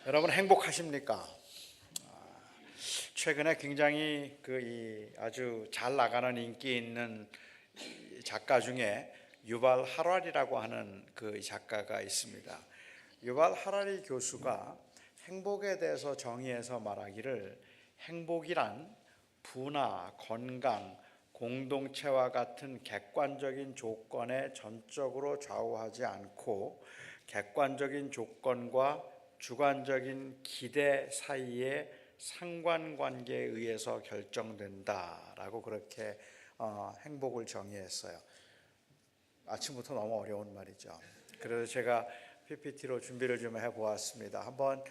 여러분 행복하십니까? 최근에 굉장히 아주 잘 나가는 인기 있는 작가 중에 유발 하라리라고 하는 그 작가가 있습니다. 유발 하라리 교수가 행복에 대해서 정의해서 말하기를 행복이란 부나 건강, 공동체와 같은 객관적인 조건에 전적으로 좌우하지 않고 객관적인 조건과 주관적인 기대 사이의 상관관계에 의해서 결정된다라고 그렇게 행복을 정의했어요. 아침부터 너무 어려운 말이죠. 그래서 제가 PPT로 준비를 좀 해보았습니다. 한번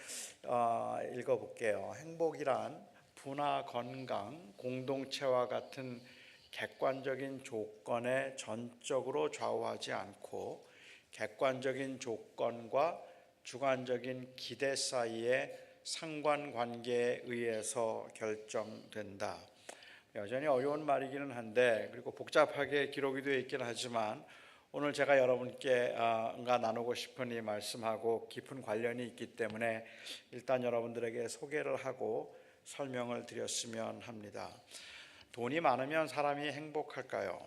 읽어볼게요. 행복이란 부나 건강, 공동체와 같은 객관적인 조건에 전적으로 좌우하지 않고 객관적인 조건과 주관적인 기대 사이의 상관관계에 의해서 결정된다. 여전히 어려운 말이기는 한데 그리고 복잡하게 기록이 되어 있긴 하지만 오늘 제가 여러분께 나누고 싶은 이 말씀하고 깊은 관련이 있기 때문에 일단 여러분들에게 소개를 하고 설명을 드렸으면 합니다. 돈이 많으면 사람이 행복할까요?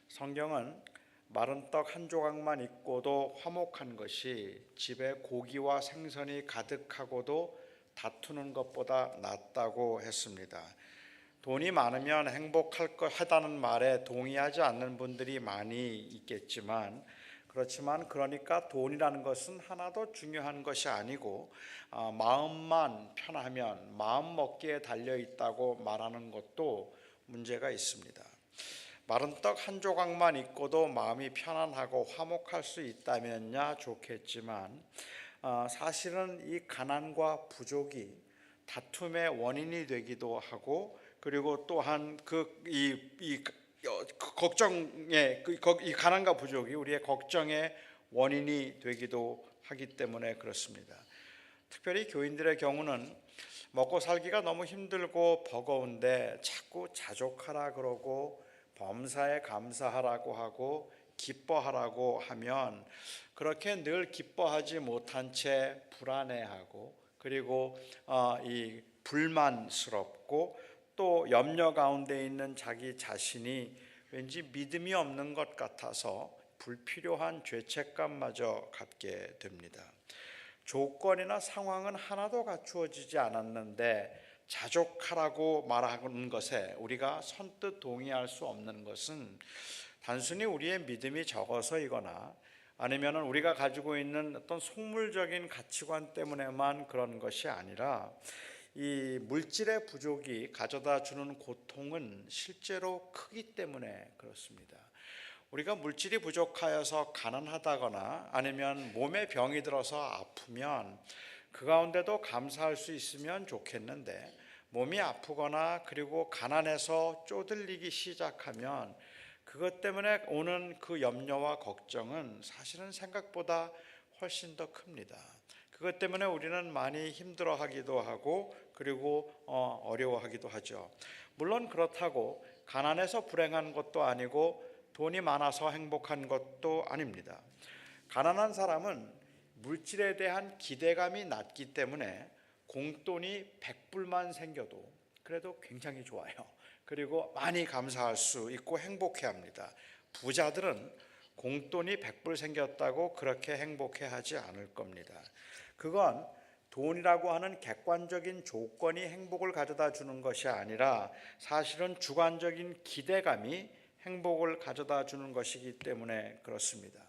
성경은 마른 떡 한 조각만 있고도 화목한 것이 집에 고기와 생선이 가득하고도 다투는 것보다 낫다고 했습니다. 돈이 많으면 행복할 거하다는 말에 동의하지 않는 분들이 많이 있겠지만 그러니까 돈이라는 것은 하나도 중요한 것이 아니고 마음만 편하면 마음 먹기에 달려 있다고 말하는 것도 문제가 있습니다. 마른 떡 한 조각만 있고도 마음이 편안하고 화목할 수 있다면야 좋겠지만 사실은 이 가난과 부족이 다툼의 원인이 되기도 하고 그리고 또한 이 가난과 부족이 우리의 걱정의 원인이 되기도 하기 때문에 그렇습니다. 특별히 교인들의 경우는 먹고 살기가 너무 힘들고 버거운데 자꾸 자족하라 그러고 범사에 감사하라고 하고 기뻐하라고 하면 그렇게 늘 기뻐하지 못한 채 불안해하고 그리고 이 불만스럽고 또 염려 가운데 있는 자기 자신이 왠지 믿음이 없는 것 같아서 불필요한 죄책감마저 갖게 됩니다. 조건이나 상황은 하나도 갖추어지지 않았는데 자족하라고 말하는 것에 우리가 선뜻 동의할 수 없는 것은 단순히 우리의 믿음이 적어서이거나 아니면 우리가 가지고 있는 어떤 속물적인 가치관 때문에만 그런 것이 아니라 이 물질의 부족이 가져다 주는 고통은 실제로 크기 때문에 그렇습니다. 우리가 물질이 부족하여서 가난하다거나 아니면 몸에 병이 들어서 아프면 그 가운데도 감사할 수 있으면 좋겠는데 몸이 아프거나 그리고 가난해서 쪼들리기 시작하면 그것 때문에 오는 그 염려와 걱정은 사실은 생각보다 훨씬 더 큽니다. 그것 때문에 우리는 많이 힘들어하기도 하고 그리고 어려워하기도 하죠. 물론 그렇다고 가난해서 불행한 것도 아니고 돈이 많아서 행복한 것도 아닙니다. 가난한 사람은 물질에 대한 기대감이 낮기 때문에 공돈이 100불만 생겨도 그래도 굉장히 좋아요. 그리고 많이 감사할 수 있고 행복해합니다. 부자들은 공돈이 100불 생겼다고 그렇게 행복해하지 않을 겁니다. 그건 돈이라고 하는 객관적인 조건이 행복을 가져다 주는 것이 아니라 사실은 주관적인 기대감이 행복을 가져다 주는 것이기 때문에 그렇습니다.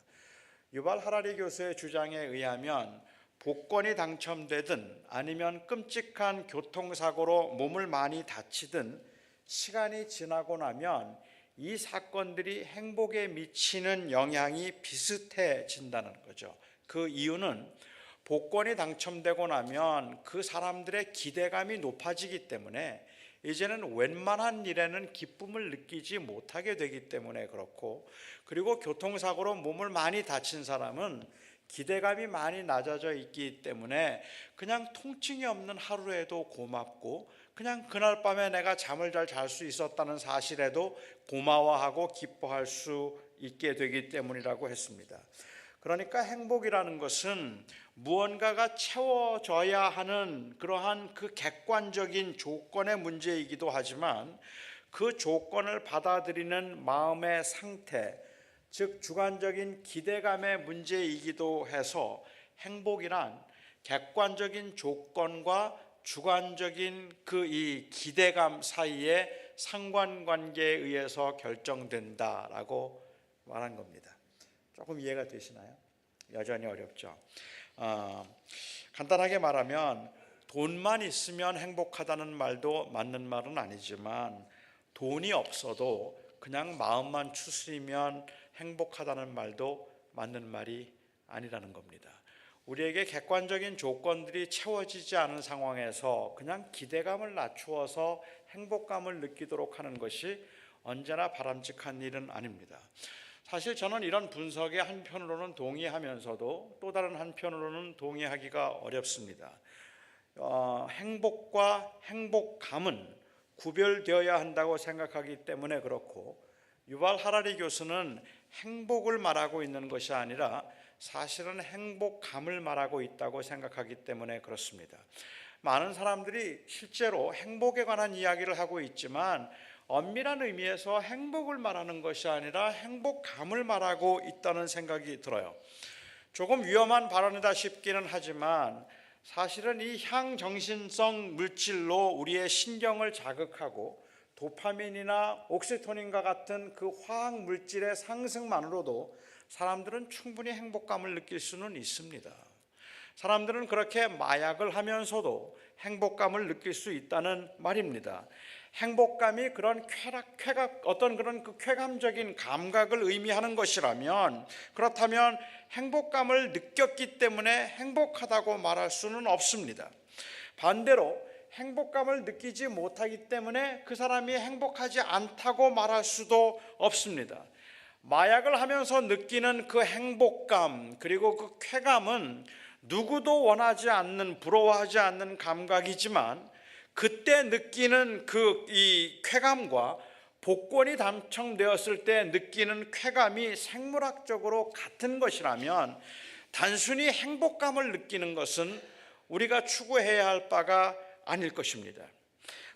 유발 하라리 교수의 주장에 의하면 복권이 당첨되든 아니면 끔찍한 교통사고로 몸을 많이 다치든 시간이 지나고 나면 이 사건들이 행복에 미치는 영향이 비슷해진다는 거죠. 그 이유는 복권이 당첨되고 나면 그 사람들의 기대감이 높아지기 때문에 이제는 웬만한 일에는 기쁨을 느끼지 못하게 되기 때문에 그렇고 그리고 교통사고로 몸을 많이 다친 사람은 기대감이 많이 낮아져 있기 때문에 그냥 통증이 없는 하루에도 고맙고 그냥 그날 밤에 내가 잠을 잘 잘 수 있었다는 사실에도 고마워하고 기뻐할 수 있게 되기 때문이라고 했습니다. 그러니까 행복이라는 것은 무언가가 채워져야 하는 그러한 그 객관적인 조건의 문제이기도 하지만 그 조건을 받아들이는 마음의 상태, 즉 주관적인 기대감의 문제이기도 해서 행복이란 객관적인 조건과 주관적인 그 이 기대감 사이의 상관관계에 의해서 결정된다라고 말한 겁니다. 조금 이해가 되시나요? 여전히 어렵죠. 간단하게 말하면 돈만 있으면 행복하다는 말도 맞는 말은 아니지만 돈이 없어도 그냥 마음만 추스리면 행복하다는 말도 맞는 말이 아니라는 겁니다. 우리에게 객관적인 조건들이 채워지지 않은 상황에서 그냥 기대감을 낮추어서 행복감을 느끼도록 하는 것이 언제나 바람직한 일은 아닙니다. 사실 저는 이런 분석에 한편으로는 동의하면서도 또 다른 한편으로는 동의하기가 어렵습니다. 행복과 행복감은 구별되어야 한다고 생각하기 때문에 그렇고, 유발 하라리 교수는 행복을 말하고 있는 것이 아니라 사실은 행복감을 말하고 있다고 생각하기 때문에 그렇습니다. 많은 사람들이 실제로 행복에 관한 이야기를 하고 있지만 엄밀한 의미에서 행복을 말하는 것이 아니라 행복감을 말하고 있다는 생각이 들어요. 조금 위험한 발언이다 싶기는 하지만 사실은 이 향정신성 물질로 우리의 신경을 자극하고 도파민이나 옥시토닌과 같은 그 화학 물질의 상승만으로도 사람들은 충분히 행복감을 느낄 수는 있습니다. 사람들은 그렇게 마약을 하면서도 행복감을 느낄 수 있다는 말입니다. 행복감이 그런 어떤 그런 그 쾌감적인 감각을 의미하는 것이라면, 그렇다면 행복감을 느꼈기 때문에 행복하다고 말할 수는 없습니다. 반대로 행복감을 느끼지 못하기 때문에 그 사람이 행복하지 않다고 말할 수도 없습니다. 마약을 하면서 느끼는 그 행복감, 그리고 그 쾌감은 누구도 원하지 않는, 부러워하지 않는 감각이지만 그때 느끼는 이 쾌감과 복권이 당첨되었을 때 느끼는 쾌감이 생물학적으로 같은 것이라면 단순히 행복감을 느끼는 것은 우리가 추구해야 할 바가 아닐 것입니다.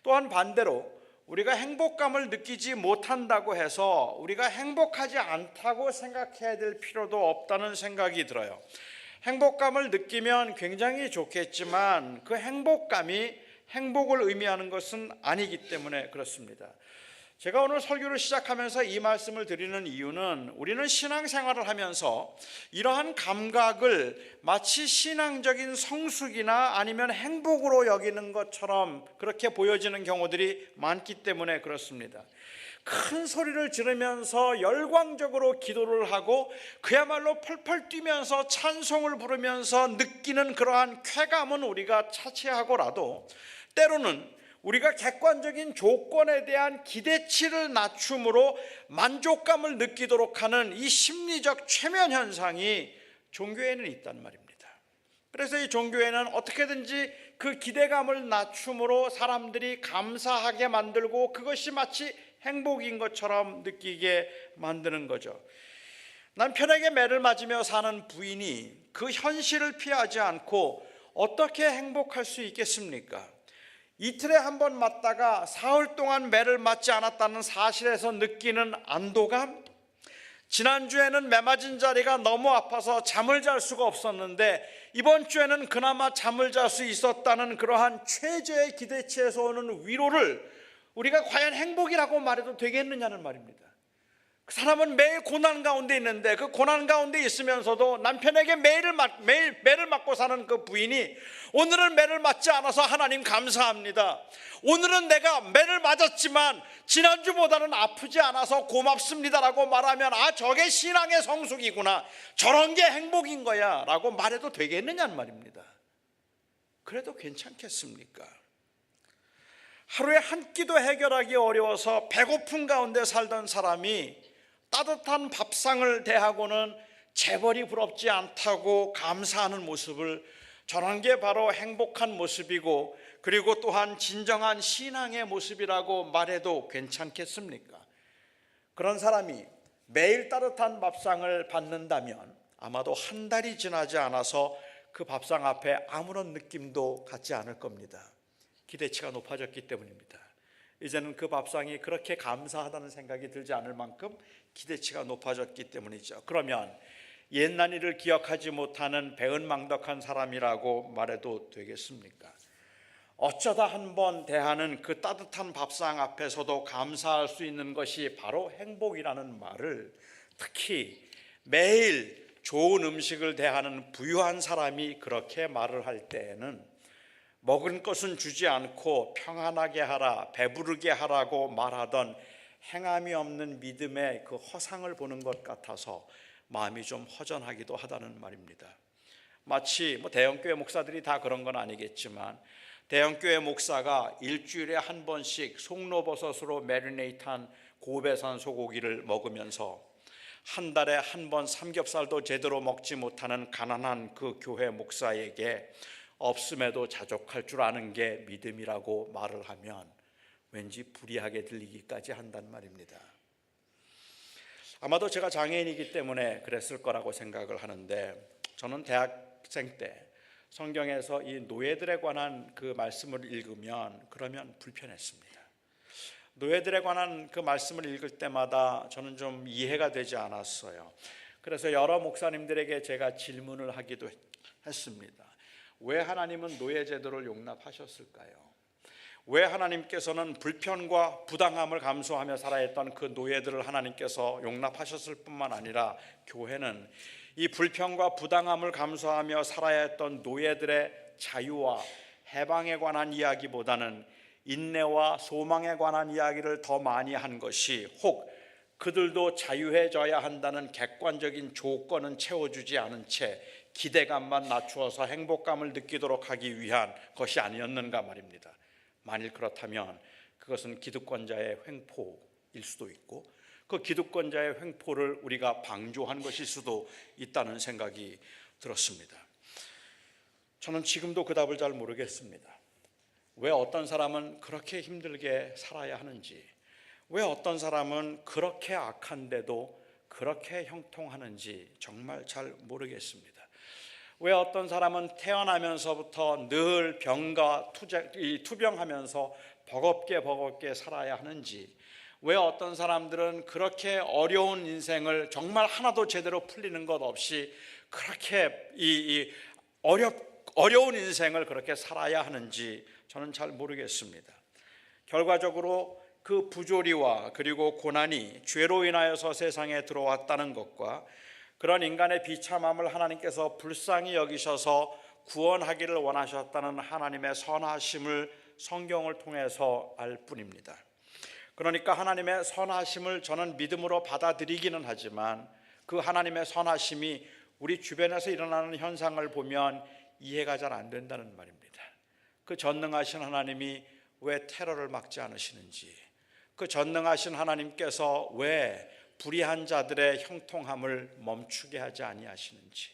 또한 반대로 우리가 행복감을 느끼지 못한다고 해서 우리가 행복하지 않다고 생각해야 될 필요도 없다는 생각이 들어요. 행복감을 느끼면 굉장히 좋겠지만 그 행복감이 행복을 의미하는 것은 아니기 때문에 그렇습니다. 제가 오늘 설교를 시작하면서 이 말씀을 드리는 이유는 우리는 신앙생활을 하면서 이러한 감각을 마치 신앙적인 성숙이나 아니면 행복으로 여기는 것처럼 그렇게 보여지는 경우들이 많기 때문에 그렇습니다. 큰 소리를 지르면서 열광적으로 기도를 하고 그야말로 펄펄 뛰면서 찬송을 부르면서 느끼는 그러한 쾌감은 우리가 차치하고라도 때로는 우리가 객관적인 조건에 대한 기대치를 낮춤으로 만족감을 느끼도록 하는 이 심리적 최면 현상이 종교에는 있단 말입니다. 그래서 이 종교에는 어떻게든지 그 기대감을 낮춤으로 사람들이 감사하게 만들고 그것이 마치 행복인 것처럼 느끼게 만드는 거죠. 남편에게 매를 맞으며 사는 부인이 그 현실을 피하지 않고 어떻게 행복할 수 있겠습니까? 이틀에 한 번 맞다가 사흘 동안 매를 맞지 않았다는 사실에서 느끼는 안도감, 지난주에는 매 맞은 자리가 너무 아파서 잠을 잘 수가 없었는데 이번 주에는 그나마 잠을 잘 수 있었다는 그러한 최저의 기대치에서 오는 위로를 우리가 과연 행복이라고 말해도 되겠느냐는 말입니다. 그 사람은 매일 고난 가운데 있는데 그 고난 가운데 있으면서도 남편에게 매일 매를 맞고 사는 그 부인이 오늘은 매를 맞지 않아서 하나님 감사합니다. 오늘은 내가 매를 맞았지만 지난주보다는 아프지 않아서 고맙습니다라고 말하면 저게 신앙의 성숙이구나, 저런 게 행복인 거야 라고 말해도 되겠느냐는 말입니다. 그래도 괜찮겠습니까? 하루에 한 끼도 해결하기 어려워서 배고픈 가운데 살던 사람이 따뜻한 밥상을 대하고는 재벌이 부럽지 않다고 감사하는 모습을, 저런 게 바로 행복한 모습이고 그리고 또한 진정한 신앙의 모습이라고 말해도 괜찮겠습니까? 그런 사람이 매일 따뜻한 밥상을 받는다면 아마도 한 달이 지나지 않아서 그 밥상 앞에 아무런 느낌도 갖지 않을 겁니다. 기대치가 높아졌기 때문입니다. 이제는 그 밥상이 그렇게 감사하다는 생각이 들지 않을 만큼 기대치가 높아졌기 때문이죠. 그러면 옛날 일을 기억하지 못하는 배은망덕한 사람이라고 말해도 되겠습니까? 어쩌다 한번 대하는 그 따뜻한 밥상 앞에서도 감사할 수 있는 것이 바로 행복이라는 말을, 특히 매일 좋은 음식을 대하는 부유한 사람이 그렇게 말을 할 때에는 먹은 것은 주지 않고 평안하게 하라, 배부르게 하라고 말하던 행함이 없는 믿음의 그 허상을 보는 것 같아서 마음이 좀 허전하기도 하다는 말입니다. 마치 대형교회 목사들이 다 그런 건 아니겠지만 대형교회 목사가 일주일에 한 번씩 송로버섯으로 매리네이트한 고배산 소고기를 먹으면서 한 달에 한 번 삼겹살도 제대로 먹지 못하는 가난한 그 교회 목사에게 없음에도 자족할 줄 아는 게 믿음이라고 말을 하면 왠지 불이하게 들리기까지 한단 말입니다. 아마도 제가 장애인이기 때문에 그랬을 거라고 생각을 하는데, 저는 대학생 때 성경에서 이 노예들에 관한 그 말씀을 읽으면 그러면 불편했습니다. 노예들에 관한 그 말씀을 읽을 때마다 저는 좀 이해가 되지 않았어요. 그래서 여러 목사님들에게 제가 질문을 하기도 했습니다. 왜 하나님은 노예 제도를 용납하셨을까요? 왜 하나님께서는 불편과 부당함을 감수하며 살아야 했던 그 노예들을 하나님께서 용납하셨을 뿐만 아니라 교회는 이 불편과 부당함을 감수하며 살아야 했던 노예들의 자유와 해방에 관한 이야기보다는 인내와 소망에 관한 이야기를 더 많이 한 것이, 혹 그들도 자유해져야 한다는 객관적인 조건은 채워주지 않은 채 기대감만 낮추어서 행복감을 느끼도록 하기 위한 것이 아니었는가 말입니다. 만일 그렇다면 그것은 기득권자의 횡포일 수도 있고, 그 기득권자의 횡포를 우리가 방조한 것일 수도 있다는 생각이 들었습니다. 저는 지금도 그 답을 잘 모르겠습니다. 왜 어떤 사람은 그렇게 힘들게 살아야 하는지, 왜 어떤 사람은 그렇게 악한데도 그렇게 형통하는지 정말 잘 모르겠습니다. 왜 어떤 사람은 태어나면서부터 늘 병과 투병하면서 버겁게 살아야 하는지, 왜 어떤 사람들은 그렇게 어려운 인생을 정말 하나도 제대로 풀리는 것 없이 그렇게 어려운 인생을 그렇게 살아야 하는지 저는 잘 모르겠습니다. 결과적으로 그 부조리와 그리고 고난이 죄로 인하여서 세상에 들어왔다는 것과 그런 인간의 비참함을 하나님께서 불쌍히 여기셔서 구원하기를 원하셨다는 하나님의 선하심을 성경을 통해서 알 뿐입니다. 그러니까 하나님의 선하심을 저는 믿음으로 받아들이기는 하지만 그 하나님의 선하심이 우리 주변에서 일어나는 현상을 보면 이해가 잘 안 된다는 말입니다. 그 전능하신 하나님이 왜 테러를 막지 않으시는지, 그 전능하신 하나님께서 왜 불의한 자들의 형통함을 멈추게 하지 아니하시는지,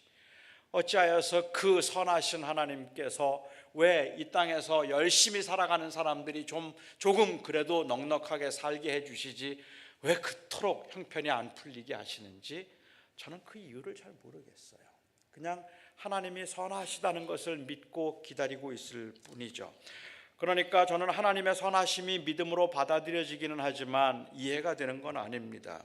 어찌하여서 그 선하신 하나님께서 왜 이 땅에서 열심히 살아가는 사람들이 조금 그래도 넉넉하게 살게 해주시지 왜 그토록 형편이 안 풀리게 하시는지 저는 그 이유를 잘 모르겠어요. 그냥 하나님이 선하시다는 것을 믿고 기다리고 있을 뿐이죠. 그러니까 저는 하나님의 선하심이 믿음으로 받아들여지기는 하지만 이해가 되는 건 아닙니다.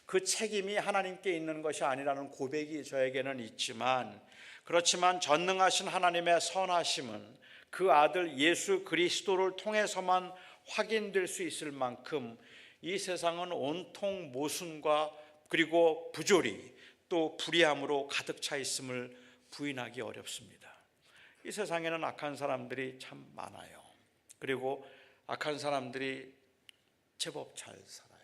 그 책임이 하나님께 있는 것이 아니라는 고백이 저에게는 있지만, 그렇지만 전능하신 하나님의 선하심은 그 아들 예수 그리스도를 통해서만 확인될 수 있을 만큼 이 세상은 온통 모순과 그리고 부조리 또 불의함으로 가득 차 있음을 부인하기 어렵습니다. 이 세상에는 악한 사람들이 참 많아요. 그리고 악한 사람들이 제법 잘 살아요.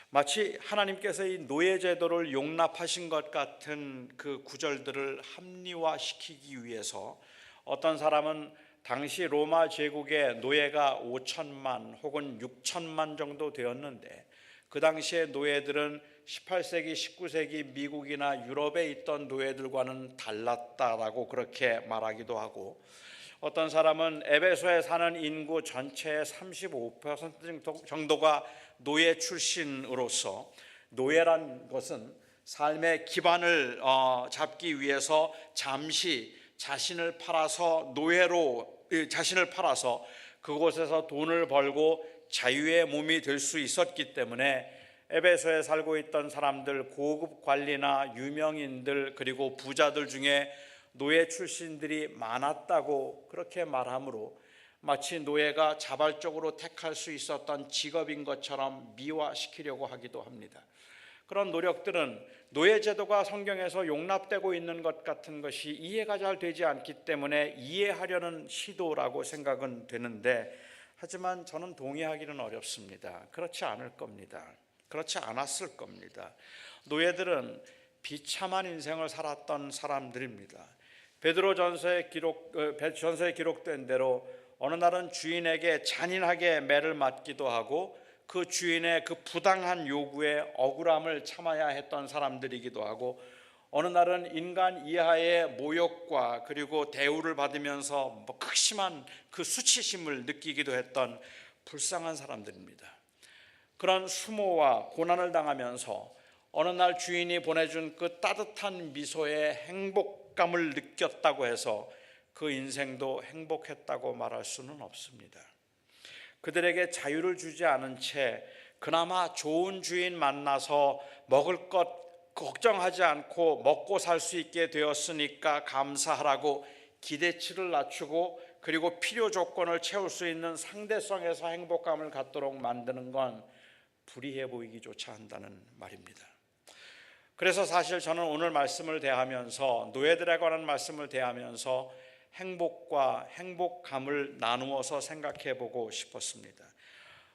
마치 하나님께서 이 노예 제도를 용납하신 것 같은 그 구절들을 합리화시키기 위해서 어떤 사람은 당시 로마 제국의 노예가 5천만 혹은 6천만 정도 되었는데 그 당시의 노예들은 18세기, 19세기 미국이나 유럽에 있던 노예들과는 달랐다라고 그렇게 말하기도 하고, 어떤 사람은 에베소에 사는 인구 전체의 35% 정도가 노예 출신으로서 노예란 것은 삶의 기반을 잡기 위해서 잠시 자신을 팔아서 그곳에서 돈을 벌고 자유의 몸이 될 수 있었기 때문에 에베소에 살고 있던 사람들, 고급 관리나 유명인들 그리고 부자들 중에 노예 출신들이 많았다고 그렇게 말하므로 마치 노예가 자발적으로 택할 수 있었던 직업인 것처럼 미화시키려고 하기도 합니다. 그런 노력들은 노예 제도가 성경에서 용납되고 있는 것 같은 것이 이해가 잘 되지 않기 때문에 이해하려는 시도라고 생각은 되는데, 하지만 저는 동의하기는 어렵습니다. 그렇지 않을 겁니다. 그렇지 않았을 겁니다. 노예들은 비참한 인생을 살았던 사람들입니다. 베드로전서에 기록된 대로 어느 날은 주인에게 잔인하게 매를 맞기도 하고 그 주인의 그 부당한 요구에 억울함을 참아야 했던 사람들이기도 하고, 어느 날은 인간 이하의 모욕과 그리고 대우를 받으면서 극심한 그 수치심을 느끼기도 했던 불쌍한 사람들입니다. 그런 수모와 고난을 당하면서 어느 날 주인이 보내준 그 따뜻한 미소에 행복감을 느꼈다고 해서 그 인생도 행복했다고 말할 수는 없습니다. 그들에게 자유를 주지 않은 채 그나마 좋은 주인 만나서 먹을 것 걱정하지 않고 먹고 살 수 있게 되었으니까 감사하라고 기대치를 낮추고 그리고 필요 조건을 채울 수 있는 상대성에서 행복감을 갖도록 만드는 건 불의해 보이기조차 한다는 말입니다. 그래서 사실 저는 오늘 말씀을 대하면서, 노예들에 관한 말씀을 대하면서 행복과 행복감을 나누어서 생각해 보고 싶었습니다.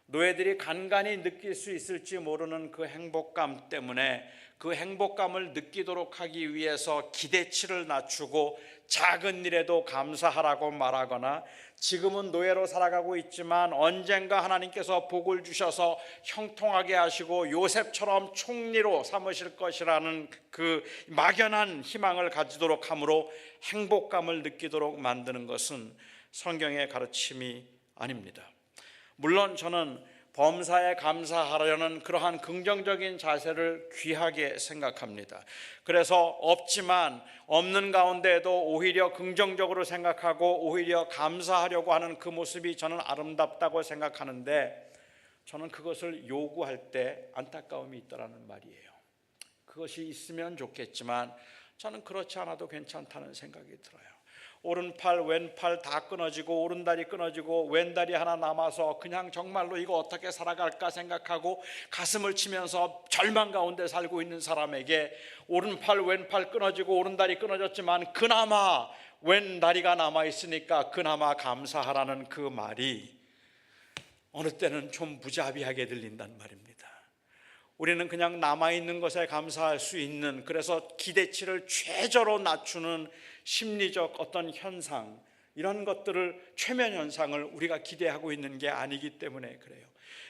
노예들이 간간히 느낄 수 있을지 모르는 그 행복감 때문에 그 행복감을 느끼도록 하기 위해서 기대치를 낮추고 작은 일에도 감사하라고 말하거나, 지금은 노예로 살아가고 있지만 언젠가 하나님께서 복을 주셔서 형통하게 하시고 요셉처럼 총리로 삼으실 것이라는 그 막연한 희망을 가지도록 함으로 행복감을 느끼도록 만드는 것은 성경의 가르침이 아닙니다. 물론 저는 범사에 감사하려는 그러한 긍정적인 자세를 귀하게 생각합니다. 그래서 없지만 없는 가운데에도 오히려 긍정적으로 생각하고 오히려 감사하려고 하는 그 모습이 저는 아름답다고 생각하는데, 저는 그것을 요구할 때 안타까움이 있다는 말이에요. 그것이 있으면 좋겠지만 저는 그렇지 않아도 괜찮다는 생각이 들어요. 오른팔 왼팔 다 끊어지고 오른다리 끊어지고 왼다리 하나 남아서 그냥 정말로 이거 어떻게 살아갈까 생각하고 가슴을 치면서 절망 가운데 살고 있는 사람에게 오른팔 왼팔 끊어지고 오른다리 끊어졌지만 그나마 왼다리가 남아있으니까 그나마 감사하라는 그 말이 어느 때는 좀 무자비하게 들린단 말입니다. 우리는 그냥 남아있는 것에 감사할 수 있는, 그래서 기대치를 최저로 낮추는 심리적 어떤 현상, 이런 것들을, 최면 현상을 우리가 기대하고 있는 게 아니기 때문에 그래요.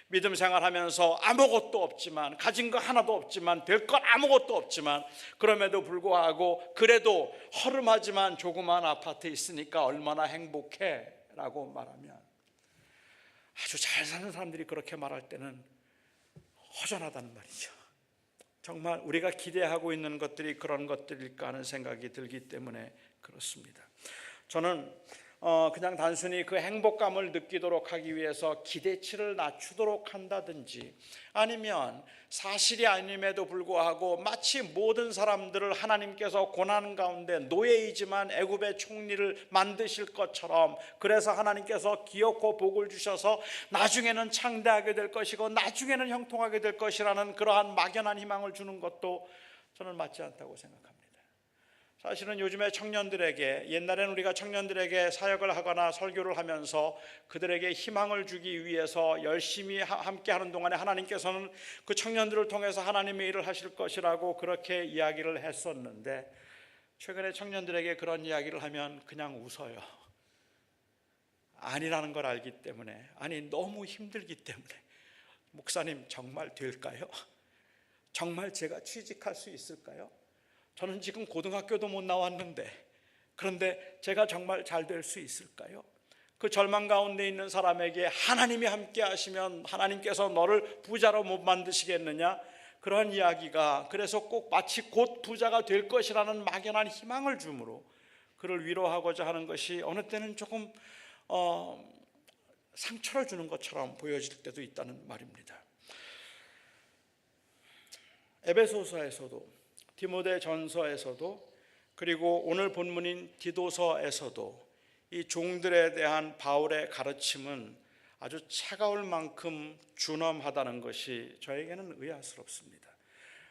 믿음 생활하면서 아무것도 없지만, 가진 거 하나도 없지만, 될 것 아무것도 없지만, 그럼에도 불구하고 그래도 허름하지만 조그만 아파트에 있으니까 얼마나 행복해 라고 말하면, 아주 잘 사는 사람들이 그렇게 말할 때는 허전하다는 말이죠. 정말 우리가 기대하고 있는 것들이 그런 것들일까 하는 생각이 들기 때문에 그렇습니다. 저는 그냥 단순히 그 행복감을 느끼도록 하기 위해서 기대치를 낮추도록 한다든지, 아니면 사실이 아님에도 불구하고 마치 모든 사람들을 하나님께서 고난 가운데 노예이지만 애굽의 총리를 만드실 것처럼, 그래서 하나님께서 기업고 복을 주셔서 나중에는 창대하게 될 것이고 나중에는 형통하게 될 것이라는 그러한 막연한 희망을 주는 것도 저는 맞지 않다고 생각합니다. 사실은 요즘에 청년들에게, 옛날에는 우리가 청년들에게 사역을 하거나 설교를 하면서 그들에게 희망을 주기 위해서 열심히 함께 하는 동안에 하나님께서는 그 청년들을 통해서 하나님의 일을 하실 것이라고 그렇게 이야기를 했었는데, 최근에 청년들에게 그런 이야기를 하면 그냥 웃어요. 아니라는 걸 알기 때문에, 아니 너무 힘들기 때문에. 목사님 정말 될까요? 정말 제가 취직할 수 있을까요? 저는 지금 고등학교도 못 나왔는데, 그런데 제가 정말 잘 될 수 있을까요? 그 절망 가운데 있는 사람에게 하나님이 함께 하시면 하나님께서 너를 부자로 못 만드시겠느냐? 그러한 이야기가 그래서 꼭 마치 곧 부자가 될 것이라는 막연한 희망을 주므로 그를 위로하고자 하는 것이 어느 때는 조금 상처를 주는 것처럼 보여질 때도 있다는 말입니다. 에베소서에서도 디모데전서에서도 그리고 오늘 본문인 디도서에서도 이 종들에 대한 바울의 가르침은 아주 차가울 만큼 준엄하다는 것이 저에게는 의아스럽습니다.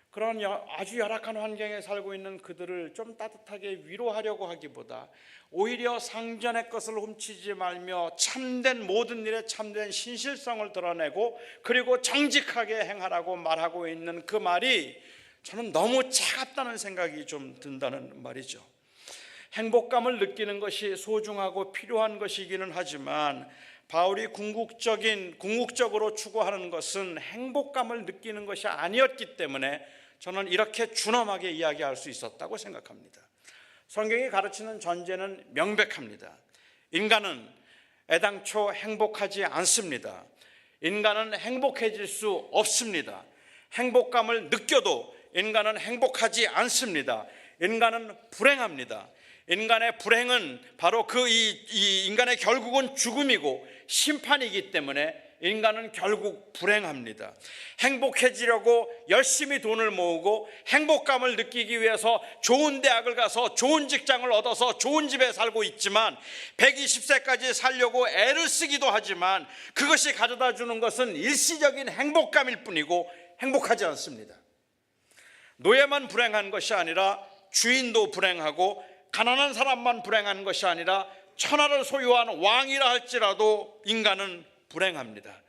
그런 아주 열악한 환경에 살고 있는 그들을 좀 따뜻하게 위로하려고 하기보다 오히려 상전의 것을 훔치지 말며 참된 모든 일에 참된 신실성을 드러내고 그리고 정직하게 행하라고 말하고 있는 그 말이 저는 너무 차갑다는 생각이 좀 든다는 말이죠. 행복감을 느끼는 것이 소중하고 필요한 것이기는 하지만 바울이 궁극적으로 추구하는 것은 행복감을 느끼는 것이 아니었기 때문에 저는 이렇게 준엄하게 이야기할 수 있었다고 생각합니다. 성경이 가르치는 전제는 명백합니다. 인간은 애당초 행복하지 않습니다. 인간은 행복해질 수 없습니다. 행복감을 느껴도 인간은 행복하지 않습니다. 인간은 불행합니다. 인간의 불행은 바로 이 인간의 결국은 죽음이고 심판이기 때문에 인간은 결국 불행합니다. 행복해지려고 열심히 돈을 모으고 행복감을 느끼기 위해서 좋은 대학을 가서 좋은 직장을 얻어서 좋은 집에 살고 있지만 120세까지 살려고 애를 쓰기도 하지만 그것이 가져다 주는 것은 일시적인 행복감일 뿐이고 행복하지 않습니다. 노예만 불행한 것이 아니라 주인도 불행하고 가난한 사람만 불행한 것이 아니라 천하를 소유한 왕이라 할지라도 인간은 불행합니다.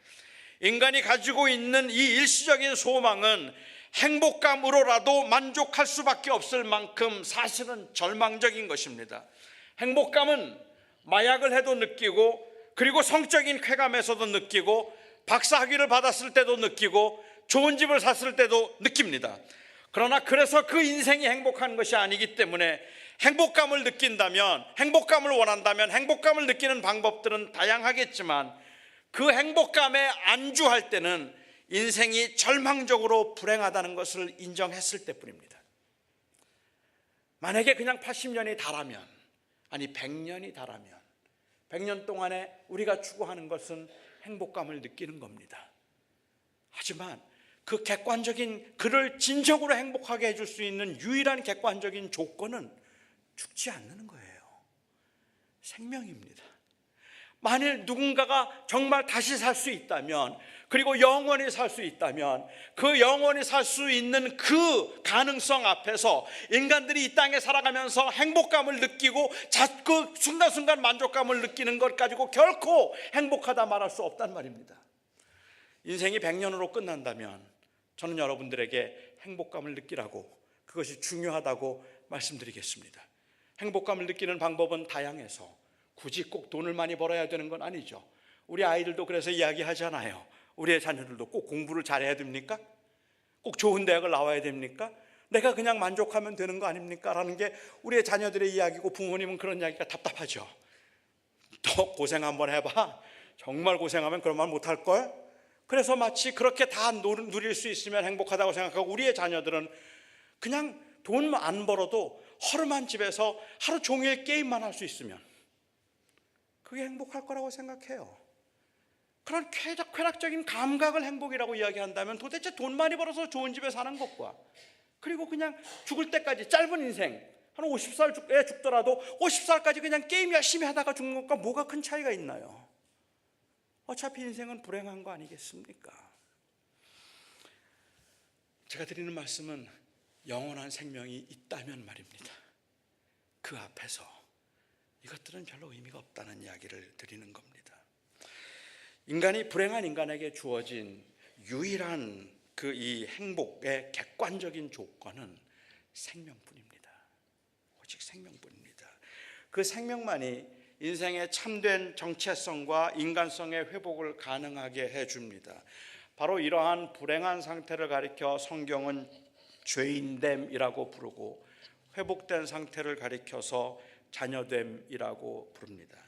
인간이 가지고 있는 이 일시적인 소망은 행복감으로라도 만족할 수밖에 없을 만큼 사실은 절망적인 것입니다. 행복감은 마약을 해도 느끼고 그리고 성적인 쾌감에서도 느끼고 박사학위를 받았을 때도 느끼고 좋은 집을 샀을 때도 느낍니다. 그러나 그래서 그 인생이 행복한 것이 아니기 때문에 행복감을 느낀다면, 행복감을 원한다면 행복감을 느끼는 방법들은 다양하겠지만 그 행복감에 안주할 때는 인생이 절망적으로 불행하다는 것을 인정했을 때뿐입니다. 만약에 그냥 80년이 달하면, 아니 100년이 달하면 100년 동안에 우리가 추구하는 것은 행복감을 느끼는 겁니다. 하지만 그 객관적인, 그를 진정으로 행복하게 해줄 수 있는 유일한 객관적인 조건은 죽지 않는 거예요. 생명입니다. 만일 누군가가 정말 다시 살 수 있다면, 그리고 영원히 살 수 있다면 그 영원히 살 수 있는 그 가능성 앞에서 인간들이 이 땅에 살아가면서 행복감을 느끼고 그 순간순간 만족감을 느끼는 것 가지고 결코 행복하다 말할 수 없단 말입니다. 인생이 100년으로 끝난다면 저는 여러분들에게 행복감을 느끼라고, 그것이 중요하다고 말씀드리겠습니다. 행복감을 느끼는 방법은 다양해서 굳이 꼭 돈을 많이 벌어야 되는 건 아니죠. 우리 아이들도 그래서 이야기하잖아요. 우리의 자녀들도 꼭 공부를 잘해야 됩니까? 꼭 좋은 대학을 나와야 됩니까? 내가 그냥 만족하면 되는 거 아닙니까? 라는 게 우리의 자녀들의 이야기고, 부모님은 그런 이야기가 답답하죠. 더 고생 한번 해봐. 정말 고생하면 그런 말 못할걸? 그래서 마치 그렇게 다 누릴 수 있으면 행복하다고 생각하고, 우리의 자녀들은 그냥 돈 안 벌어도 허름한 집에서 하루 종일 게임만 할 수 있으면 그게 행복할 거라고 생각해요. 그런 쾌락적인 감각을 행복이라고 이야기한다면 도대체 돈 많이 벌어서 좋은 집에 사는 것과, 그리고 그냥 죽을 때까지 짧은 인생 한 50살에 죽더라도 50살까지 그냥 게임 열심히 하다가 죽는 것과 뭐가 큰 차이가 있나요? 어차피 인생은 불행한 거 아니겠습니까? 제가 드리는 말씀은 영원한 생명이 있다면 말입니다. 그 앞에서 이것들은 별로 의미가 없다는 이야기를 드리는 겁니다. 인간이 불행한 인간에게 주어진 유일한 이 행복의 객관적인 조건은 생명뿐입니다. 오직 생명뿐입니다. 그 생명만이 인생의 참된 정체성과 인간성의 회복을 가능하게 해줍니다. 바로 이러한 불행한 상태를 가리켜 성경은 죄인됨이라고 부르고, 회복된 상태를 가리켜서 자녀됨이라고 부릅니다.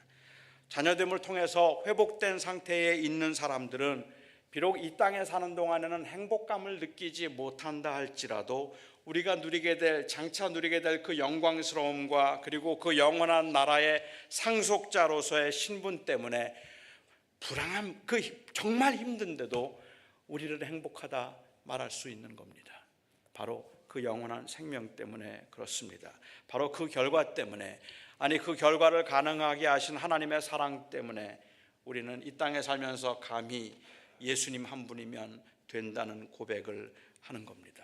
자녀됨을 통해서 회복된 상태에 있는 사람들은 비록 이 땅에 사는 동안에는 행복감을 느끼지 못한다 할지라도 우리가 누리게 될, 장차 누리게 될 그 영광스러움과 그리고 그 영원한 나라의 상속자로서의 신분 때문에 불안함, 그 정말 힘든데도 우리를 행복하다 말할 수 있는 겁니다. 바로 그 영원한 생명 때문에 그렇습니다. 바로 그 결과 때문에, 아니 그 결과를 가능하게 하신 하나님의 사랑 때문에 우리는 이 땅에 살면서 감히 예수님 한 분이면 된다는 고백을 하는 겁니다.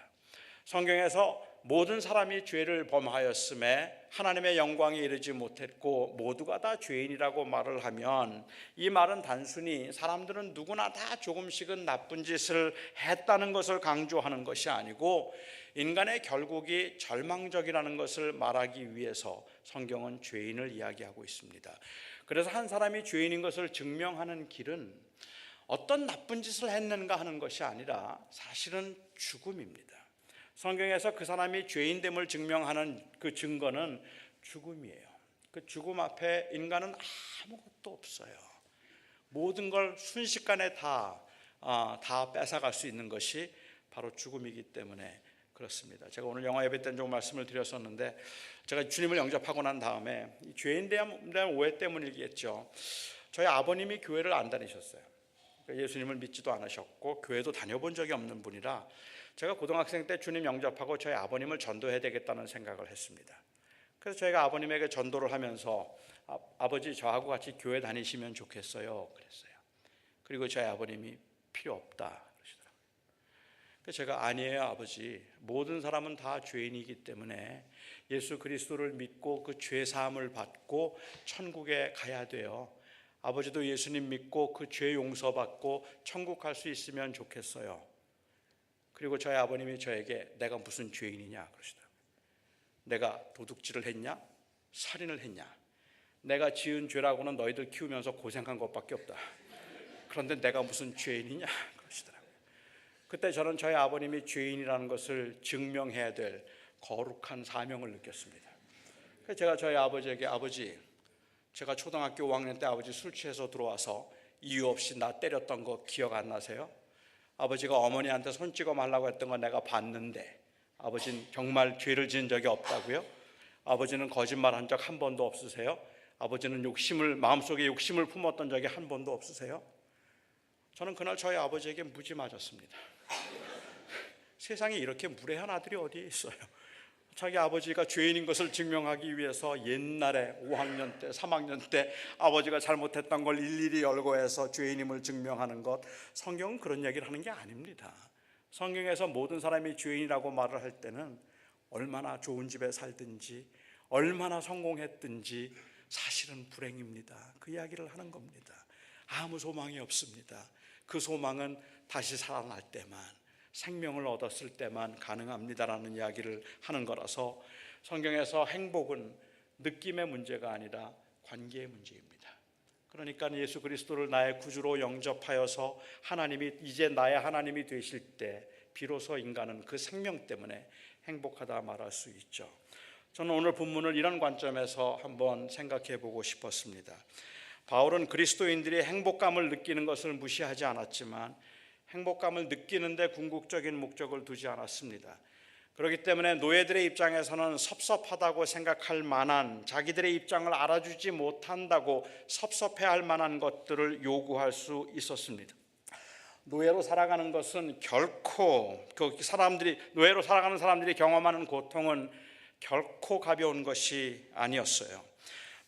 성경에서 모든 사람이 죄를 범하였음에 하나님의 영광에 이르지 못했고 모두가 다 죄인이라고 말을 하면, 이 말은 단순히 사람들은 누구나 다 조금씩은 나쁜 짓을 했다는 것을 강조하는 것이 아니고 인간의 결국이 절망적이라는 것을 말하기 위해서 성경은 죄인을 이야기하고 있습니다. 그래서 한 사람이 죄인인 것을 증명하는 길은 어떤 나쁜 짓을 했는가 하는 것이 아니라 사실은 죽음입니다. 성경에서 그 사람이 죄인됨을 증명하는 그 증거는 죽음이에요. 그 죽음 앞에 인간은 아무것도 없어요. 모든 걸 순식간에 다 뺏어갈 수 있는 것이 바로 죽음이기 때문에 그렇습니다. 제가 오늘 영화 예배 때는 좀 말씀을 드렸었는데, 제가 주님을 영접하고 난 다음에 이 죄인 대한 오해 때문이겠죠. 저희 아버님이 교회를 안 다니셨어요. 예수님을 믿지도 않으셨고 교회도 다녀본 적이 없는 분이라 제가 고등학생 때 주님 영접하고 저희 아버님을 전도해야 되겠다는 생각을 했습니다. 그래서 저희가 아버님에게 전도를 하면서 아버지 저하고 같이 교회 다니시면 좋겠어요 그랬어요. 그리고 저희 아버님이 필요 없다 그러시더라고요. 그래서 제가 아니에요 아버지, 모든 사람은 다 죄인이기 때문에 예수 그리스도를 믿고 그 죄 사함을 받고 천국에 가야 돼요. 아버지도 예수님 믿고 그 죄 용서받고 천국 갈 수 있으면 좋겠어요. 그리고 저희 아버님이 저에게 내가 무슨 죄인이냐 그러시더라고요. 내가 도둑질을 했냐? 살인을 했냐? 내가 지은 죄라고는 너희들 키우면서 고생한 것밖에 없다. 그런데 내가 무슨 죄인이냐 그러시더라고요. 그때 저는 저희 아버님이 죄인이라는 것을 증명해야 될 거룩한 사명을 느꼈습니다. 그래서 제가 저희 아버지에게, 아버지 제가 초등학교 5학년 때 아버지 술 취해서 들어와서 이유 없이 나 때렸던 거 기억 안 나세요? 아버지가 어머니한테 손 찍어 말라고 했던 거 내가 봤는데 아버지는 정말 죄를 지은 적이 없다고요? 아버지는 거짓말한 적 한 번도 없으세요? 아버지는 마음속에 욕심을 품었던 적이 한 번도 없으세요? 저는 그날 저희 아버지에게 무지 맞았습니다. 세상에 이렇게 무례한 아들이 어디에 있어요? 자기 아버지가 죄인인 것을 증명하기 위해서 옛날에 5학년 때 3학년 때 아버지가 잘못했던 걸 일일이 열거해서 죄인임을 증명하는 것, 성경은 그런 얘기를 하는 게 아닙니다. 성경에서 모든 사람이 죄인이라고 말을 할 때는 얼마나 좋은 집에 살든지 얼마나 성공했든지 사실은 불행입니다. 그 이야기를 하는 겁니다. 아무 소망이 없습니다. 그 소망은 다시 살아날 때만, 생명을 얻었을 때만 가능합니다라는 이야기를 하는 거라서 성경에서 행복은 느낌의 문제가 아니라 관계의 문제입니다. 그러니까 예수 그리스도를 나의 구주로 영접하여서 하나님이 이제 나의 하나님이 되실 때 비로소 인간은 그 생명 때문에 행복하다 말할 수 있죠. 저는 오늘 본문을 이런 관점에서 한번 생각해 보고 싶었습니다. 바울은 그리스도인들이 행복감을 느끼는 것을 무시하지 않았지만 행복감을 느끼는데 궁극적인 목적을 두지 않았습니다. 그렇기 때문에 노예들의 입장에서는 섭섭하다고 생각할 만한, 자기들의 입장을 알아주지 못한다고 섭섭해할 만한 것들을 요구할 수 있었습니다. 노예로 살아가는 것은 결코 노예로 살아가는 사람들이 경험하는 고통은 결코 가벼운 것이 아니었어요.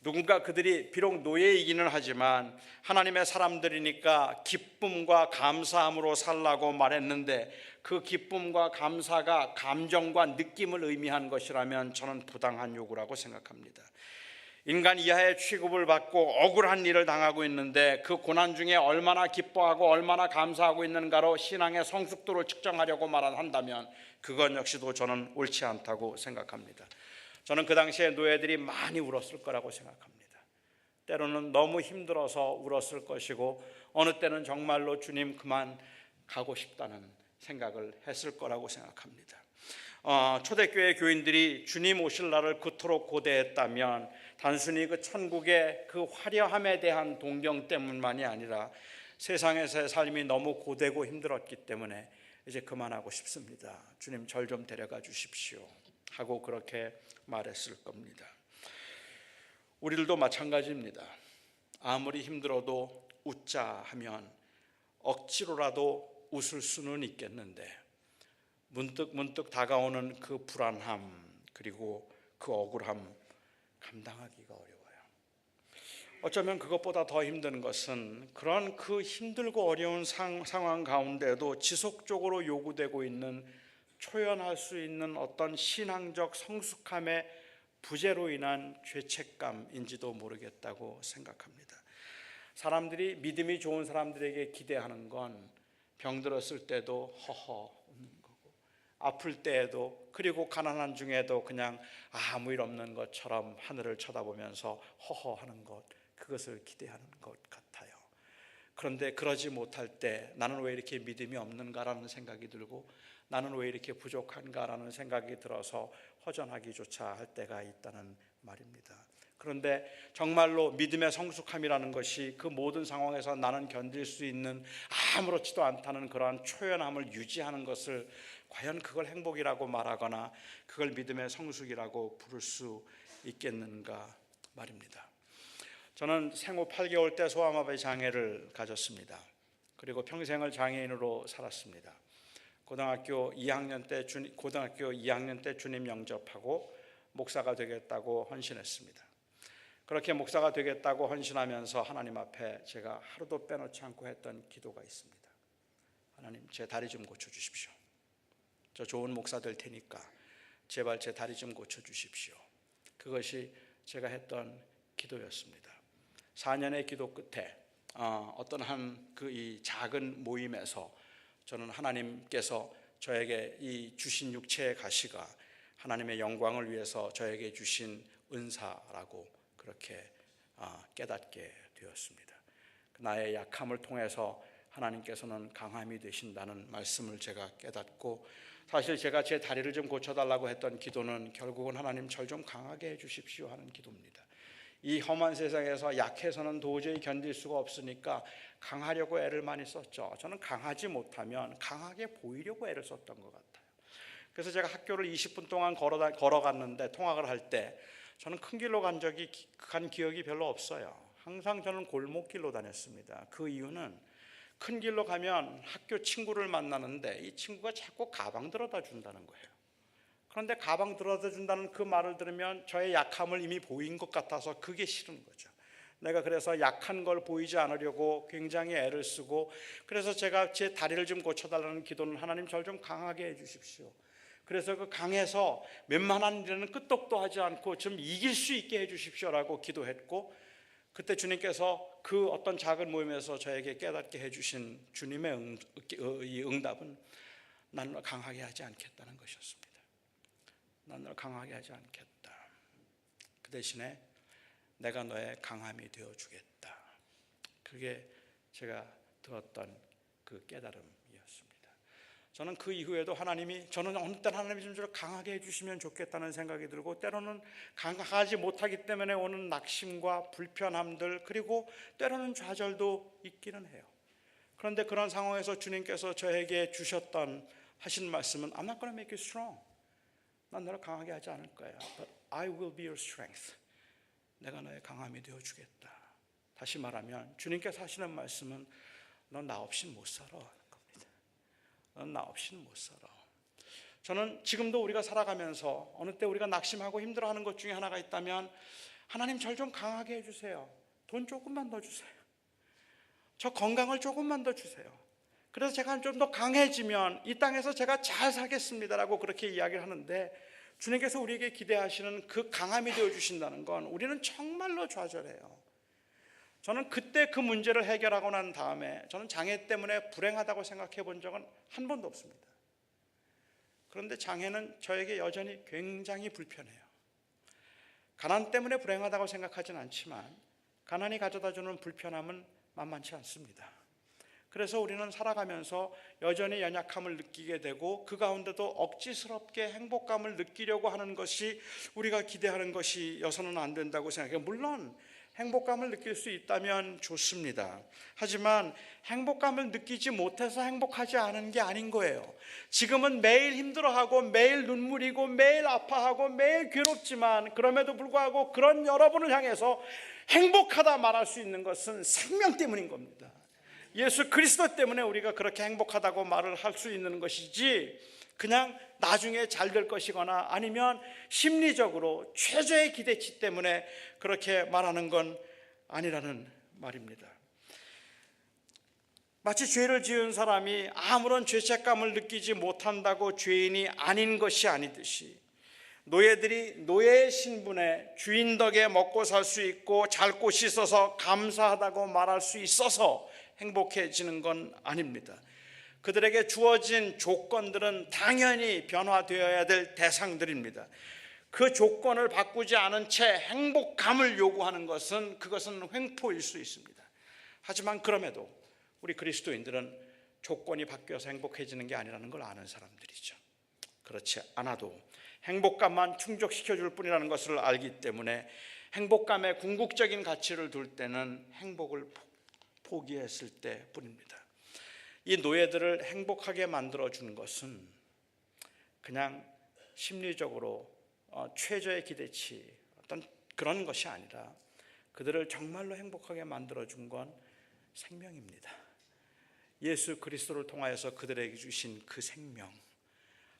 누군가 그들이 비록 노예이기는 하지만 하나님의 사람들이니까 기쁨과 감사함으로 살라고 말했는데, 그 기쁨과 감사가 감정과 느낌을 의미한 것이라면 저는 부당한 요구라고 생각합니다. 인간 이하의 취급을 받고 억울한 일을 당하고 있는데 그 고난 중에 얼마나 기뻐하고 얼마나 감사하고 있는가로 신앙의 성숙도를 측정하려고 말한다면 그건 역시도 저는 옳지 않다고 생각합니다. 저는 그 당시에 노예들이 많이 울었을 거라고 생각합니다. 때로는 너무 힘들어서 울었을 것이고 어느 때는 정말로 주님 그만 가고 싶다는 생각을 했을 거라고 생각합니다. 초대교회 교인들이 주님 오실 날을 그토록 고대했다면 단순히 그 천국의 그 화려함에 대한 동경 때문만이 아니라 세상에서의 삶이 너무 고되고 힘들었기 때문에 이제 그만하고 싶습니다. 주님 절 좀 데려가 주십시오 하고 그렇게 말했을 겁니다. 우리들도 마찬가지입니다. 아무리 힘들어도 웃자 하면 억지로라도 웃을 수는 있겠는데 문득 다가오는 그 불안함 그리고 그 억울함 감당하기가 어려워요. 어쩌면 그것보다 더 힘든 것은 그런 그 힘들고 어려운 상황 가운데도 지속적으로 요구되고 있는 초연할 수 있는 어떤 신앙적 성숙함의 부재로 인한 죄책감인지도 모르겠다고 생각합니다. 사람들이 믿음이 좋은 사람들에게 기대하는 건 병들었을 때도 허허 웃는 거고 아플 때에도 그리고 가난한 중에도 그냥 아무 일 없는 것처럼 하늘을 쳐다보면서 허허 하는 것 그것을 기대하는 것 같아요. 그런데 그러지 못할 때 나는 왜 이렇게 믿음이 없는가라는 생각이 들고 나는 왜 이렇게 부족한가라는 생각이 들어서 허전하기조차 할 때가 있다는 말입니다. 그런데 정말로 믿음의 성숙함이라는 것이 그 모든 상황에서 나는 견딜 수 있는 아무렇지도 않다는 그러한 초연함을 유지하는 것을 과연 그걸 행복이라고 말하거나 그걸 믿음의 성숙이라고 부를 수 있겠는가 말입니다. 저는 생후 8개월 때 소아마비 장애를 가졌습니다. 그리고 평생을 장애인으로 살았습니다. 고등학교 2학년 때 주님 영접하고 목사가 되겠다고 헌신했습니다. 그렇게 목사가 되겠다고 헌신하면서 하나님 앞에 제가 하루도 빼놓지 않고 했던 기도가 있습니다. 하나님, 제 다리 좀 고쳐주십시오. 저 좋은 목사 될 테니까 제발 제 다리 좀 고쳐주십시오. 그것이 제가 했던 기도였습니다. 4년의 기도 끝에 어떤 이 작은 모임에서 저는 하나님께서 저에게 이 주신 육체의 가시가 하나님의 영광을 위해서 저에게 주신 은사라고 그렇게 깨닫게 되었습니다. 나의 약함을 통해서 하나님께서는 강함이 되신다는 말씀을 제가 깨닫고 사실 제가 제 다리를 좀 고쳐달라고 했던 기도는 결국은 하나님 절 좀 강하게 해주십시오 하는 기도입니다. 이 험한 세상에서 약해서는 도저히 견딜 수가 없으니까 강하려고 애를 많이 썼죠. 저는 강하지 못하면 강하게 보이려고 애를 썼던 것 같아요. 그래서 제가 학교를 20분 동안 걸어갔는데 통학을 할 때 저는 큰 길로 간 기억이 별로 없어요. 항상 저는 골목길로 다녔습니다. 그 이유는 큰 길로 가면 학교 친구를 만나는데 이 친구가 자꾸 가방 들어다 준다는 거예요. 그런데 가방 들어다 준다는 그 말을 들으면 저의 약함을 이미 보인 것 같아서 그게 싫은 거죠. 내가 그래서 약한 걸 보이지 않으려고 굉장히 애를 쓰고 그래서 제가 제 다리를 좀 고쳐달라는 기도는 하나님 절 좀 강하게 해주십시오. 그래서 그 강해서 웬만한 일에는 끄떡도 하지 않고 좀 이길 수 있게 해주십시오라고 기도했고 그때 주님께서 그 어떤 작은 모임에서 저에게 깨닫게 해주신 주님의 이 응답은 난 널 강하게 하지 않겠다는 것이었습니다. 난 널 강하게 하지 않겠다. 그 대신에 내가 너의 강함이 되어주겠다. 그게 제가 들었던 그 깨달음이었습니다. 저는 그 이후에도 저는 어느 때는 하나님이 좀 저를 강하게 해주시면 좋겠다는 생각이 들고 때로는 강하지 못하기 때문에 오는 낙심과 불편함들 그리고 때로는 좌절도 있기는 해요. 그런데 그런 상황에서 주님께서 저에게 하신 말씀은 I'm not going to make you strong. 난 너를 강하게 하지 않을 거야. But I will be your strength. 내가 너의 강함이 되어주겠다. 다시 말하면 주님께서 하시는 말씀은 넌 나 없이는 못 살아 하는 겁니다. 넌 나 없이는 못 살아. 저는 지금도 우리가 살아가면서 어느 때 우리가 낙심하고 힘들어하는 것 중에 하나가 있다면 하나님 절 좀 강하게 해주세요. 돈 조금만 더 주세요. 저 건강을 조금만 더 주세요. 그래서 제가 좀 더 강해지면 이 땅에서 제가 잘 살겠습니다라고 그렇게 이야기를 하는데 주님께서 우리에게 기대하시는 그 강함이 되어주신다는 건 우리는 정말로 좌절해요. 저는 그때 그 문제를 해결하고 난 다음에 저는 장애 때문에 불행하다고 생각해 본 적은 한 번도 없습니다. 그런데 장애는 저에게 여전히 굉장히 불편해요. 가난 때문에 불행하다고 생각하진 않지만 가난이 가져다주는 불편함은 만만치 않습니다. 그래서 우리는 살아가면서 여전히 연약함을 느끼게 되고 그 가운데도 억지스럽게 행복감을 느끼려고 하는 것이 우리가 기대하는 것이어서는 안 된다고 생각해요. 물론 행복감을 느낄 수 있다면 좋습니다. 하지만 행복감을 느끼지 못해서 행복하지 않은 게 아닌 거예요. 지금은 매일 힘들어하고 매일 눈물이고 매일 아파하고 매일 괴롭지만 그럼에도 불구하고 그런 여러분을 향해서 행복하다 말할 수 있는 것은 생명 때문인 겁니다. 예수 그리스도 때문에 우리가 그렇게 행복하다고 말을 할 수 있는 것이지 그냥 나중에 잘 될 것이거나 아니면 심리적으로 최저의 기대치 때문에 그렇게 말하는 건 아니라는 말입니다. 마치 죄를 지은 사람이 아무런 죄책감을 느끼지 못한다고 죄인이 아닌 것이 아니듯이 노예들이 노예의 신분에 주인 덕에 먹고 살 수 있고 잘 곳이 있어서 감사하다고 말할 수 있어서 행복해지는 건 아닙니다. 그들에게 주어진 조건들은 당연히 변화되어야 될 대상들입니다. 그 조건을 바꾸지 않은 채 행복감을 요구하는 것은 그것은 횡포일 수 있습니다. 하지만 그럼에도 우리 그리스도인들은 조건이 바뀌어서 행복해지는 게 아니라는 걸 아는 사람들이죠. 그렇지 않아도 행복감만 충족시켜줄 뿐이라는 것을 알기 때문에 행복감의 궁극적인 가치를 둘 때는 행복을 포기했을 때뿐입니다. 이 노예들을 행복하게 만들어주는 것은 그냥 심리적으로 최저의 기대치 어떤 그런 것이 아니라 그들을 정말로 행복하게 만들어준 건 생명입니다. 예수 그리스도를 통하여서 그들에게 주신 그 생명,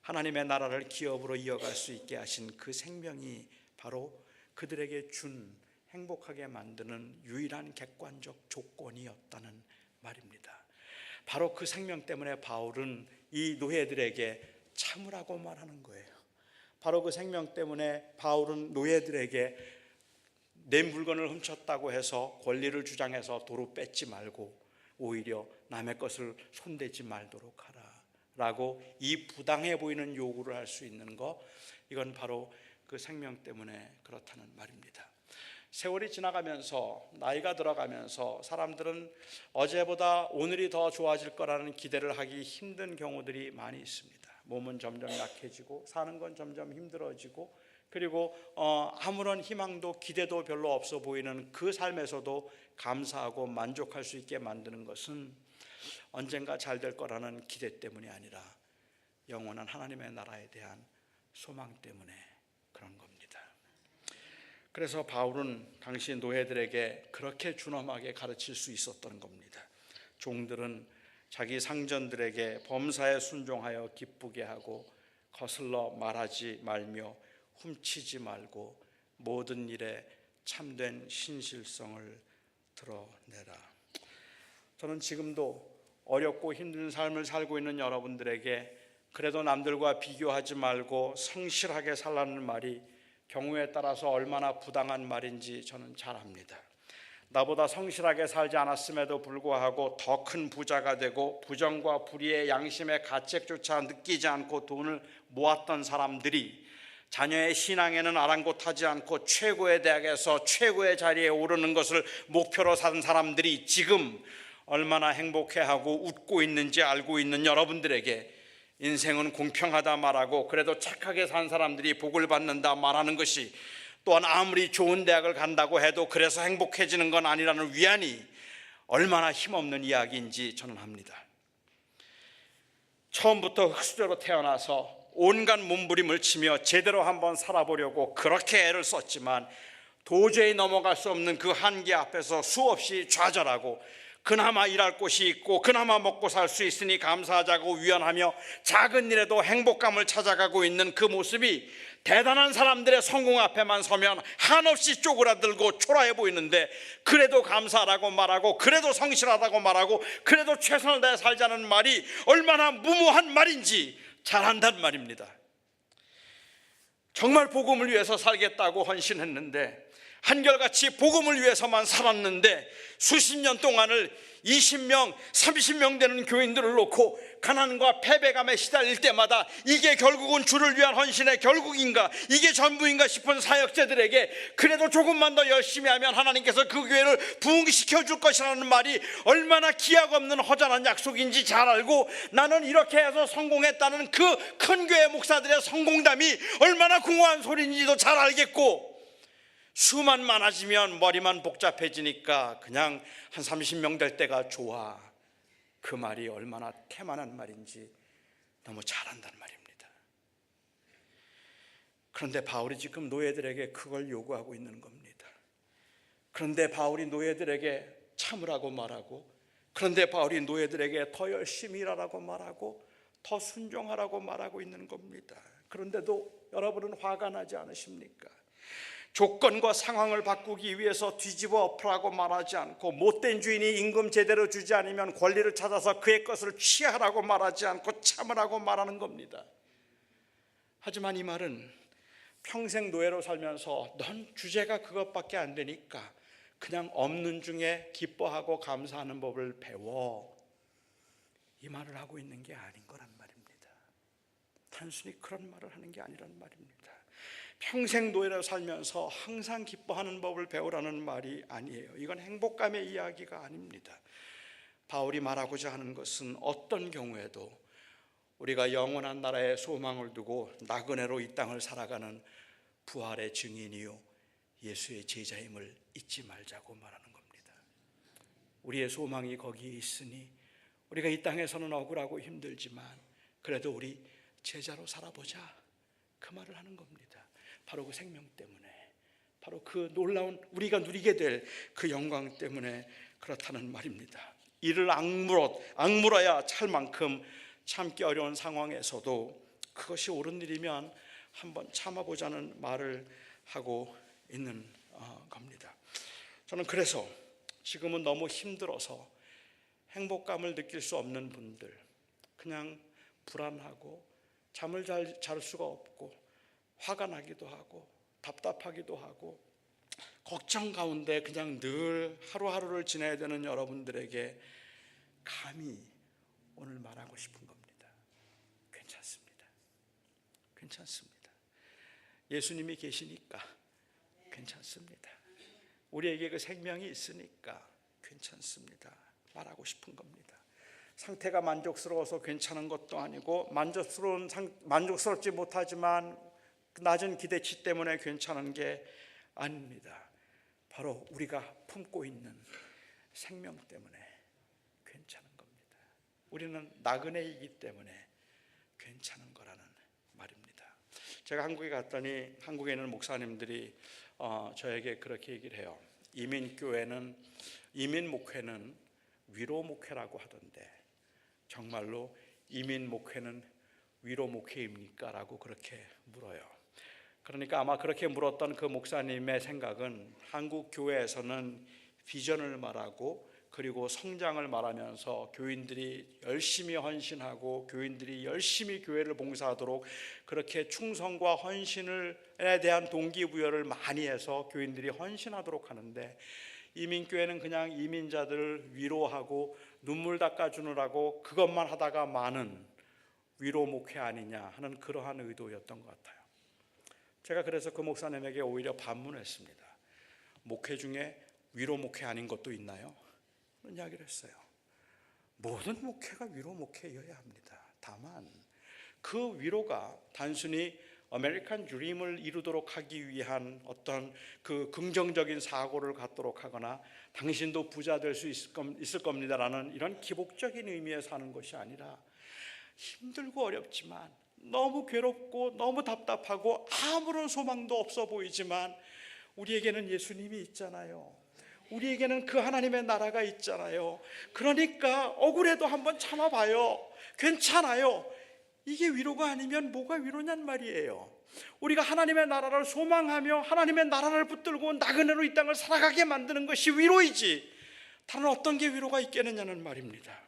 하나님의 나라를 기업으로 이어갈 수 있게 하신 그 생명이 바로 그들에게 준 행복하게 만드는 유일한 객관적 조건이었다는 말입니다. 바로 그 생명 때문에 바울은 이 노예들에게 참으라고 말하는 거예요. 바로 그 생명 때문에 바울은 노예들에게 내 물건을 훔쳤다고 해서 권리를 주장해서 도로 뺏지 말고 오히려 남의 것을 손대지 말도록 하라 라고 이 부당해 보이는 요구를 할 수 있는 것, 이건 바로 그 생명 때문에 그렇다는 말입니다. 세월이 지나가면서 나이가 들어가면서 사람들은 어제보다 오늘이 더 좋아질 거라는 기대를 하기 힘든 경우들이 많이 있습니다. 몸은 점점 약해지고 사는 건 점점 힘들어지고 그리고 아무런 희망도 기대도 별로 없어 보이는 그 삶에서도 감사하고 만족할 수 있게 만드는 것은 언젠가 잘 될 거라는 기대 때문이 아니라 영원한 하나님의 나라에 대한 소망 때문에 그런 겁니다. 그래서 바울은 당시 노예들에게 그렇게 준엄하게 가르칠 수 있었던 겁니다. 종들은 자기 상전들에게 범사에 순종하여 기쁘게 하고 거슬러 말하지 말며 훔치지 말고 모든 일에 참된 신실성을 드러내라. 저는 지금도 어렵고 힘든 삶을 살고 있는 여러분들에게 그래도 남들과 비교하지 말고 성실하게 살라는 말이 경우에 따라서 얼마나 부당한 말인지 저는 잘 압니다. 나보다 성실하게 살지 않았음에도 불구하고 더 큰 부자가 되고 부정과 불의의 양심의 가책조차 느끼지 않고 돈을 모았던 사람들이 자녀의 신앙에는 아랑곳하지 않고 최고의 대학에서 최고의 자리에 오르는 것을 목표로 산 사람들이 지금 얼마나 행복해하고 웃고 있는지 알고 있는 여러분들에게 인생은 공평하다 말하고 그래도 착하게 산 사람들이 복을 받는다 말하는 것이 또한 아무리 좋은 대학을 간다고 해도 그래서 행복해지는 건 아니라는 위안이 얼마나 힘없는 이야기인지 저는 합니다. 처음부터 흙수저로 태어나서 온갖 몸부림을 치며 제대로 한번 살아보려고 그렇게 애를 썼지만 도저히 넘어갈 수 없는 그 한계 앞에서 수없이 좌절하고 그나마 일할 곳이 있고 그나마 먹고 살 수 있으니 감사하자고 위안하며 작은 일에도 행복감을 찾아가고 있는 그 모습이 대단한 사람들의 성공 앞에만 서면 한없이 쪼그라들고 초라해 보이는데 그래도 감사하라고 말하고 그래도 성실하다고 말하고 그래도 최선을 다해 살자는 말이 얼마나 무모한 말인지 잘 안단 말입니다. 정말 복음을 위해서 살겠다고 헌신했는데 한결같이 복음을 위해서만 살았는데 수십 년 동안을 20명, 30명 되는 교인들을 놓고 가난과 패배감에 시달릴 때마다 이게 결국은 주를 위한 헌신의 결국인가, 이게 전부인가 싶은 사역자들에게 그래도 조금만 더 열심히 하면 하나님께서 그 교회를 부흥시켜 줄 것이라는 말이 얼마나 기약 없는 허전한 약속인지 잘 알고, 나는 이렇게 해서 성공했다는 그 큰 교회 목사들의 성공담이 얼마나 공허한 소리인지도 잘 알겠고, 수만 많아지면 머리만 복잡해지니까 그냥 한 30명 될 때가 좋아, 그 말이 얼마나 태만한 말인지 너무 잘 안다는 말입니다. 그런데 바울이 지금 노예들에게 그걸 요구하고 있는 겁니다. 그런데 바울이 노예들에게 참으라고 말하고, 그런데 바울이 노예들에게 더 열심히 일하라고 말하고 더 순종하라고 말하고 있는 겁니다. 그런데도 여러분은 화가 나지 않으십니까? 조건과 상황을 바꾸기 위해서 뒤집어 엎으라고 말하지 않고, 못된 주인이 임금 제대로 주지 않으면 권리를 찾아서 그의 것을 취하라고 말하지 않고 참으라고 말하는 겁니다. 하지만 이 말은 평생 노예로 살면서 넌 주제가 그것밖에 안 되니까 그냥 없는 중에 기뻐하고 감사하는 법을 배워, 이 말을 하고 있는 게 아닌 거란 말입니다. 단순히 그런 말을 하는 게 아니란 말입니다. 평생 노예로 살면서 항상 기뻐하는 법을 배우라는 말이 아니에요. 이건 행복감의 이야기가 아닙니다. 바울이 말하고자 하는 것은 어떤 경우에도 우리가 영원한 나라의 소망을 두고 나그네로 이 땅을 살아가는 부활의 증인이요 예수의 제자임을 잊지 말자고 말하는 겁니다. 우리의 소망이 거기에 있으니 우리가 이 땅에서는 억울하고 힘들지만 그래도 우리 제자로 살아보자, 그 말을 하는 겁니다. 바로 그 생명 때문에, 바로 그 놀라운 우리가 누리게 될 그 영광 때문에 그렇다는 말입니다. 이를 악물어야 찰 만큼 참기 어려운 상황에서도 그것이 옳은 일이면 한번 참아보자는 말을 하고 있는 겁니다. 저는 그래서 지금은 너무 힘들어서 행복감을 느낄 수 없는 분들, 그냥 불안하고 잠을 잘 수가 없고 화가 나기도 하고 답답하기도 하고 걱정 가운데 그냥 늘 하루하루를 지내야 되는 여러분들에게 감히 오늘 말하고 싶은 겁니다. 괜찮습니다. 괜찮습니다. 예수님이 계시니까 괜찮습니다. 우리에게 그 생명이 있으니까 괜찮습니다. 말하고 싶은 겁니다. 상태가 만족스러워서 괜찮은 것도 아니고 만족스럽지 못하지만 낮은 기대치 때문에 괜찮은 게 아닙니다. 바로 우리가 품고 있는 생명 때문에 괜찮은 겁니다. 우리는 나그네이기 때문에 괜찮은 거라는 말입니다. 제가 한국에 갔더니 한국에 있는 목사님들이 저에게 그렇게 얘기를 해요. 이민 목회는 위로 목회라고 하던데 정말로 이민 목회는 위로 목회입니까? 라고 그렇게 물어요. 그러니까 아마 그렇게 물었던 그 목사님의 생각은 한국 교회에서는 비전을 말하고 그리고 성장을 말하면서 교인들이 열심히 헌신하고 교인들이 열심히 교회를 봉사하도록 그렇게 충성과 헌신에 대한 동기부여를 많이 해서 교인들이 헌신하도록 하는데, 이민교회는 그냥 이민자들을 위로하고 눈물 닦아주느라고 그것만 하다가 마는 위로 목회 아니냐 하는 그러한 의도였던 것 같아요. 제가 그래서 그 목사님에게 오히려 반문했습니다. 목회 중에 위로 목회 아닌 것도 있나요? 그런 이야기를 했어요. 모든 목회가 위로 목회여야 합니다. 다만 그 위로가 단순히 아메리칸 드림을 이루도록 하기 위한 어떤 그 긍정적인 사고를 갖도록 하거나 당신도 부자 될 수 있을 겁니다라는 이런 기복적인 의미에서 하는 것이 아니라, 힘들고 어렵지만 너무 괴롭고 너무 답답하고 아무런 소망도 없어 보이지만 우리에게는 예수님이 있잖아요. 우리에게는 그 하나님의 나라가 있잖아요. 그러니까 억울해도 한번 참아봐요. 괜찮아요. 이게 위로가 아니면 뭐가 위로냔 말이에요. 우리가 하나님의 나라를 소망하며 하나님의 나라를 붙들고 나그네로 이 땅을 살아가게 만드는 것이 위로이지 다른 어떤 게 위로가 있겠느냐는 말입니다.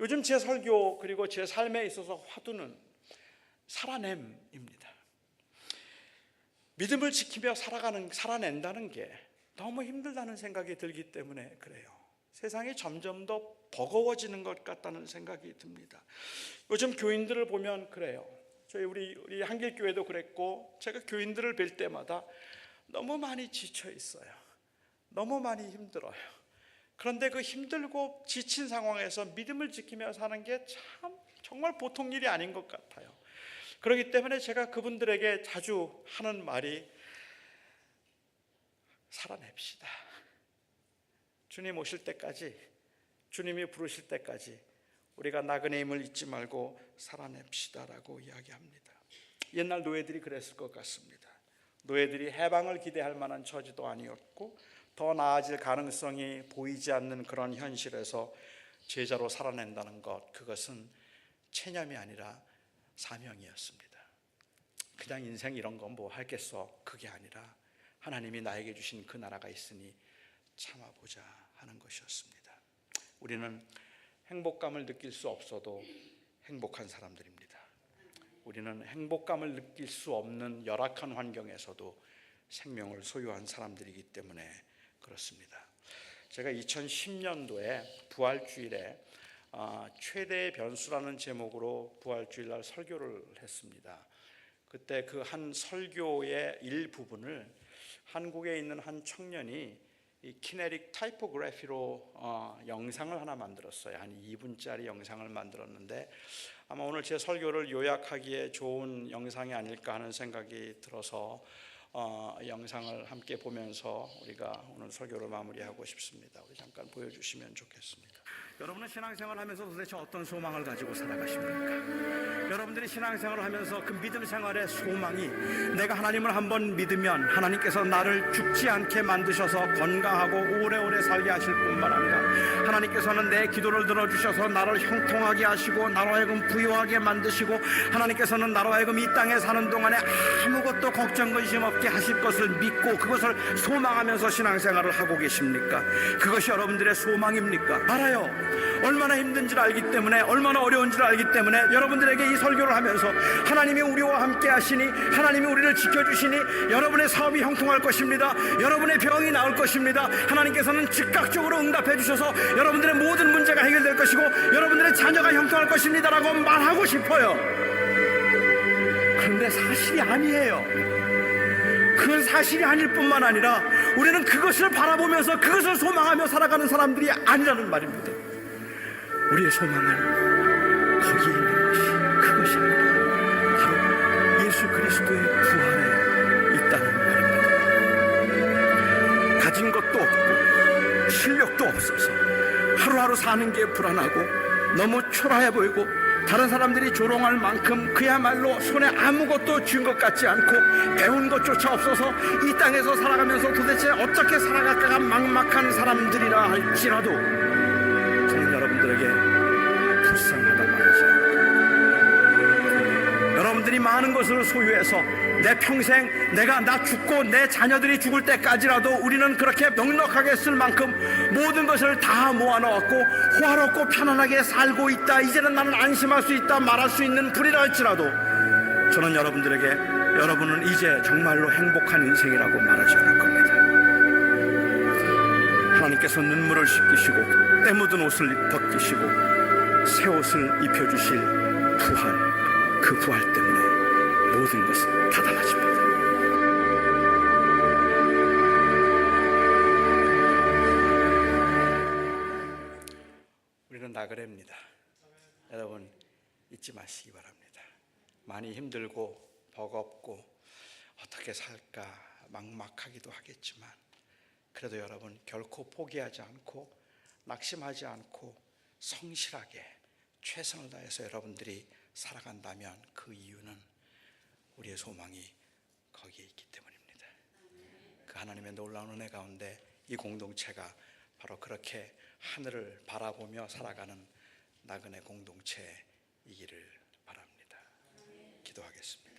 요즘 제 설교 그리고 제 삶에 있어서 화두는 살아냄입니다. 믿음을 지키며 살아낸다는 게 너무 힘들다는 생각이 들기 때문에 그래요. 세상이 점점 더 버거워지는 것 같다는 생각이 듭니다. 요즘 교인들을 보면 그래요. 우리 한길교회도 그랬고, 제가 교인들을 뵐 때마다 너무 많이 지쳐 있어요. 너무 많이 힘들어요. 그런데 그 힘들고 지친 상황에서 믿음을 지키며 사는 게 참 정말 보통 일이 아닌 것 같아요. 그렇기 때문에 제가 그분들에게 자주 하는 말이, 살아냅시다. 주님 오실 때까지, 주님이 부르실 때까지 우리가 나그네 힘을 잊지 말고 살아냅시다라고 이야기합니다. 옛날 노예들이 그랬을 것 같습니다. 노예들이 해방을 기대할 만한 처지도 아니었고, 더 나아질 가능성이 보이지 않는 그런 현실에서 제자로 살아낸다는 것, 그것은 체념이 아니라 사명이었습니다. 그냥 인생 이런 건 뭐 하겠어, 그게 아니라 하나님이 나에게 주신 그 나라가 있으니 참아보자 하는 것이었습니다. 우리는 행복감을 느낄 수 없어도 행복한 사람들입니다. 우리는 행복감을 느낄 수 없는 열악한 환경에서도 생명을 소유한 사람들이기 때문에 그렇습니다. 제가 2010년도에 부활주일에 최대의 변수라는 제목으로 부활주일날 설교를 했습니다. 그때 그 한 설교의 일부분을 한국에 있는 한 청년이 이 키네릭 타이포그래피로 영상을 하나 만들었어요. 한 2분짜리 영상을 만들었는데, 아마 오늘 제 설교를 요약하기에 좋은 영상이 아닐까 하는 생각이 들어서 영상을 함께 보면서 우리가 오늘 설교를 마무리하고 싶습니다. 우리 잠깐 보여주시면 좋겠습니다. 여러분은 신앙생활을 하면서 도대체 어떤 소망을 가지고 살아가십니까? 여러분들이 신앙생활을 하면서 그 믿음 생활의 소망이, 내가 하나님을 한번 믿으면 하나님께서 나를 죽지 않게 만드셔서 건강하고 오래오래 살게 하실 뿐만 아니라 하나님께서는 내 기도를 들어주셔서 나를 형통하게 하시고 나로 하여금 부유하게 만드시고, 하나님께서는 나로 하여금 이 땅에 사는 동안에 아무것도 걱정 근심 없게 하실 것을 믿고 그것을 소망하면서 신앙생활을 하고 계십니까? 그것이 여러분들의 소망입니까? 알아요. 얼마나 힘든지를 알기 때문에, 얼마나 어려운지를 알기 때문에 여러분들에게 이 설교를 하면서 하나님이 우리와 함께 하시니, 하나님이 우리를 지켜주시니 여러분의 사업이 형통할 것입니다. 여러분의 병이 나을 것입니다. 하나님께서는 즉각적으로 응답해 주셔서 여러분들의 모든 문제가 해결될 것이고 여러분들의 자녀가 형통할 것입니다 라고 말하고 싶어요. 그런데 사실이 아니에요. 그건 사실이 아닐 뿐만 아니라 우리는 그것을 바라보면서 그것을 소망하며 살아가는 사람들이 아니라는 말입니다. 우리의 소망은 거기에 있는 것이, 그것이 아니라 바로 예수 그리스도의 부활에 있다는 말입니다. 가진 것도 없고 실력도 없어서 하루하루 사는 게 불안하고 너무 초라해 보이고 다른 사람들이 조롱할 만큼 그야말로 손에 아무것도 쥔 것 같지 않고 배운 것조차 없어서 이 땅에서 살아가면서 도대체 어떻게 살아갈까가 막막한 사람들이라 할지라도 저는 여러분들에게 불쌍하단 말이죠. 여러분들이 많은 것을 소유해서 내 평생 나 죽고 내 자녀들이 죽을 때까지라도 우리는 그렇게 넉넉하게 쓸 만큼 모든 것을 다 모아놓았고 호화롭고 편안하게 살고 있다, 이제는 나는 안심할 수 있다 말할 수 있는 분이라 할지라도 저는 여러분들에게 여러분은 이제 정말로 행복한 인생이라고 말하지 않을 겁니다. 하나님께서 눈물을 씻기시고 때 묻은 옷을 벗기시고 새 옷을 입혀주실 부활, 그 부활 때문에 모든 것은 다 달라집니다. 우리는 나그네입니다. 여러분 잊지 마시기 바랍니다. 많이 힘들고 버겁고 어떻게 살까 막막하기도 하겠지만 그래도 여러분 결코 포기하지 않고 낙심하지 않고 성실하게 최선을 다해서 여러분들이 살아간다면 그 이유는 우리의 소망이 거기에 있기 때문입니다. 그 하나님의 놀라운 은혜 가운데 이 공동체가 바로 그렇게 하늘을 바라보며 살아가는 나그네 공동체이기를 바랍니다. 기도하겠습니다.